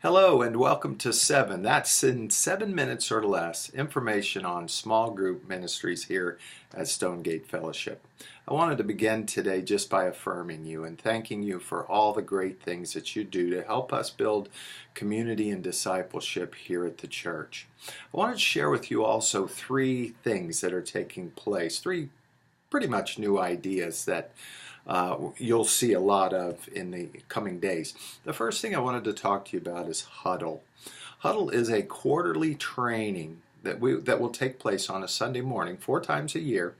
Hello and welcome to 7. That's in 7 minutes or less, information on small group ministries here at Stonegate Fellowship. I wanted to begin today just by affirming you and thanking you for all the great things that you do to help us build community and discipleship here at the church. I wanted to share with you also 3 things that are taking place, 3 pretty much new ideas that you'll see a lot of in the coming days. The first thing I wanted to talk to you about is Huddle. Huddle is a quarterly training that will take place on a Sunday morning 4 times a year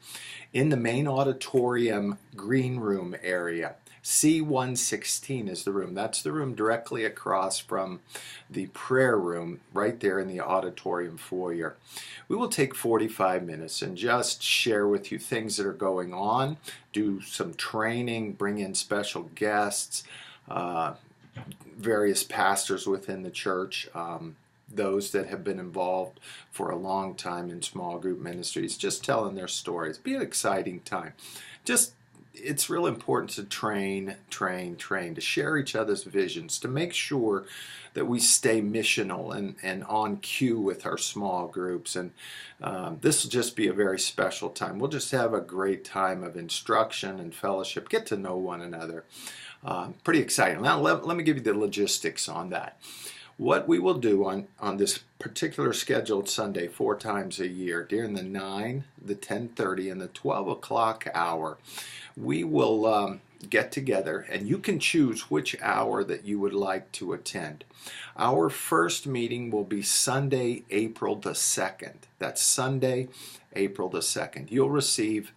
in the main auditorium green room area. C116 is the room. That's the room directly across from the prayer room right there in the auditorium foyer. We will take 45 minutes and just share with you things that are going on, do some training, bring in special guests, various pastors within the church, those that have been involved for a long time in small group ministries, just telling their stories. Be an exciting time. It's real important to train, to share each other's visions, to make sure that we stay missional and on cue with our small groups. And this will just be a very special time. We'll just have a great time of instruction and fellowship, get to know one another. Pretty exciting. Now let me give you the logistics on that. What we will do on this particular scheduled Sunday 4 times a year during the 9, the 10:30, and the 12 o'clock hour, we will get together and you can choose which hour that you would like to attend. Our first meeting will be Sunday, April the 2nd. That's Sunday, April the 2nd. You'll receive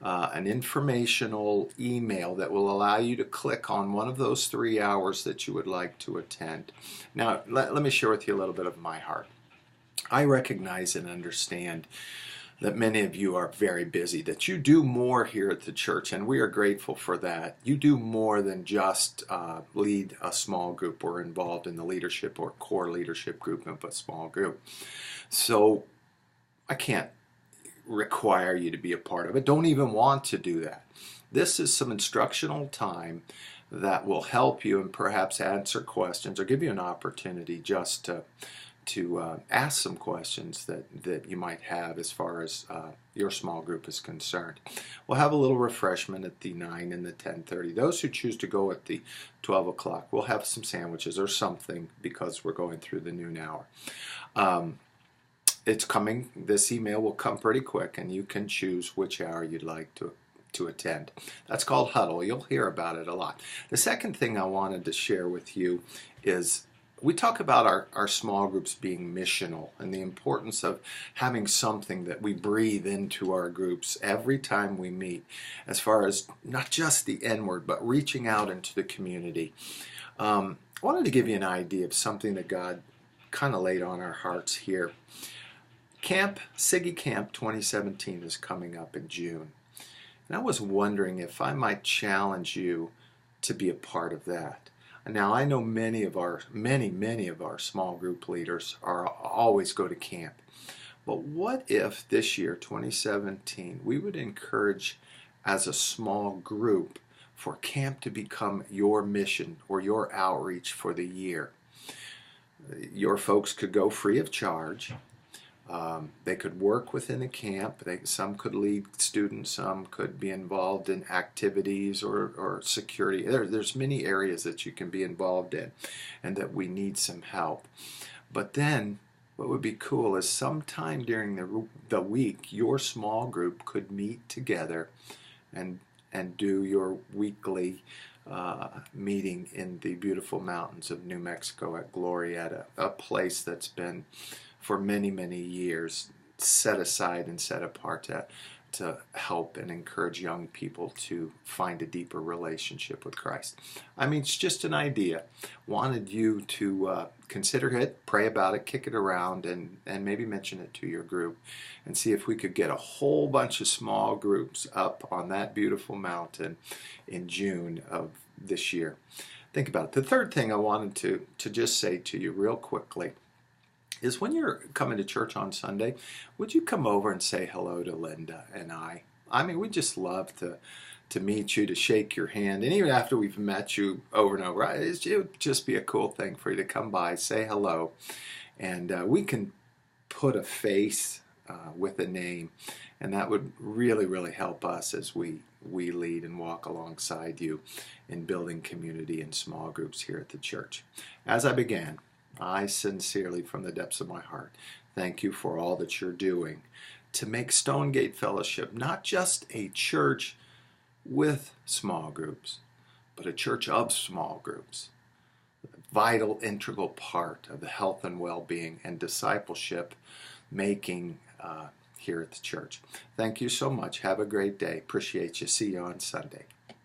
an informational email that will allow you to click on one of those 3 hours that you would like to attend. Now, let me share with you a little bit of my heart. I recognize and understand that many of you are very busy, that you do more here at the church, and we are grateful for that. You do more than just lead a small group or involved in the leadership or core leadership group of a small group. So I can't require you to be a part of it. Don't even want to do that. This is some instructional time that will help you and perhaps answer questions or give you an opportunity just to ask some questions that you might have as far as your small group is concerned. We'll have a little refreshment at the 9 and the 10:30. Those who choose to go at the 12 o'clock, we'll have some sandwiches or something because we're going through the noon hour. It's coming. This email will come pretty quick, and you can choose which hour you'd like to attend. That's called Huddle. You'll hear about it a lot. The second thing I wanted to share with you is we talk about our small groups being missional and the importance of having something that we breathe into our groups every time we meet, as far as not just the N word, but reaching out into the community. I wanted to give you an idea of something that God kind of laid on our hearts here. Siggy Camp 2017 is coming up in June. And I was wondering if I might challenge you to be a part of that. Now, I know many of our small group leaders always go to camp. But what if this year, 2017, we would encourage as a small group for camp to become your mission or your outreach for the year? Your folks could go free of charge. They could work within the camp. Some could lead students. Some could be involved in activities or security. There's many areas that you can be involved in and that we need some help. But then what would be cool is sometime during the week, your small group could meet together and do your weekly meeting in the beautiful mountains of New Mexico at Glorieta, a place that's been for many years set aside and set apart to help and encourage young people to find a deeper relationship with Christ. I mean, it's just an idea. Wanted you to consider it, pray about it, kick it around, and maybe mention it to your group and see if we could get a whole bunch of small groups up on that beautiful mountain in June of this year. Think about it. The third thing I wanted to just say to you real quickly is when you're coming to church on Sunday, would you come over and say hello to Linda and I? I mean, we just love to meet you, to shake your hand, and even after we've met you over and over, it would just be a cool thing for you to come by, say hello, and we can put a face with a name, and that would really, really help us as we lead and walk alongside you in building community and small groups here at the church. As I began, I sincerely, from the depths of my heart, thank you for all that you're doing to make Stonegate Fellowship not just a church with small groups, but a church of small groups, a vital, integral part of the health and well-being and discipleship making here at the church. Thank you so much. Have a great day. Appreciate you. See you on Sunday.